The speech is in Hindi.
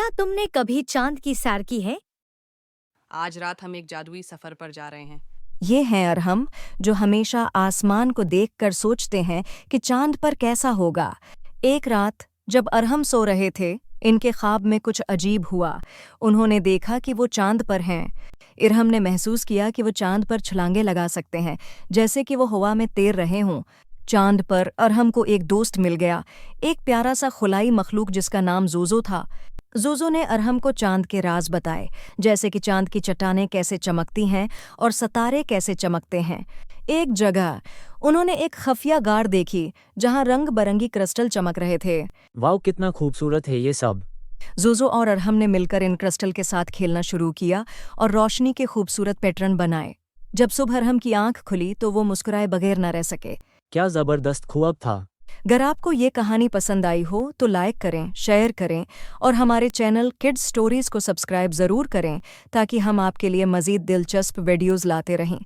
क्या तुमने कभी चांद की सैर की है? आज रात हम एक जादुई सफर पर जा रहे हैं। ये हैं अरहम, जो हमेशा आसमान को देखकर सोचते हैं कि चांद पर कैसा होगा। एक रात जब अरहम सो रहे थे, इनके ख्वाब में कुछ अजीब हुआ। उन्होंने देखा कि वो चांद पर हैं। इरहम ने महसूस किया कि वो चांद पर छलांगे लगा सकते हैं, जैसे कि वो हवा में तैर रहे हों। चांद पर अरहम को एक दोस्त मिल गया, एक प्यारा सा खुलाई मखलूक जिसका नाम जोजो था। जोजो ने अरहम को चांद के राज बताए, जैसे कि चांद की चट्टानें कैसे चमकती हैं और सितारे कैसे चमकते हैं। एक जगह उन्होंने एक खफिया गार देखी, जहां रंग बरंगी क्रिस्टल चमक रहे थे। वाह, कितना खूबसूरत है ये सब। जोजो और अरहम ने मिलकर इन क्रिस्टल के साथ खेलना शुरू किया और रोशनी के खूबसूरत पैटर्न बनाए। जब सुबह अरहम की आंख खुली तो वो मुस्कुराए बगैर न रह सके। क्या ज़बरदस्त ख्वाब था। अगर आपको ये कहानी पसंद आई हो तो लाइक करें, शेयर करें और हमारे चैनल किड्स स्टोरीज को सब्सक्राइब ज़रूर करें, ताकि हम आपके लिए मज़ीद दिलचस्प वीडियोज़ लाते रहें।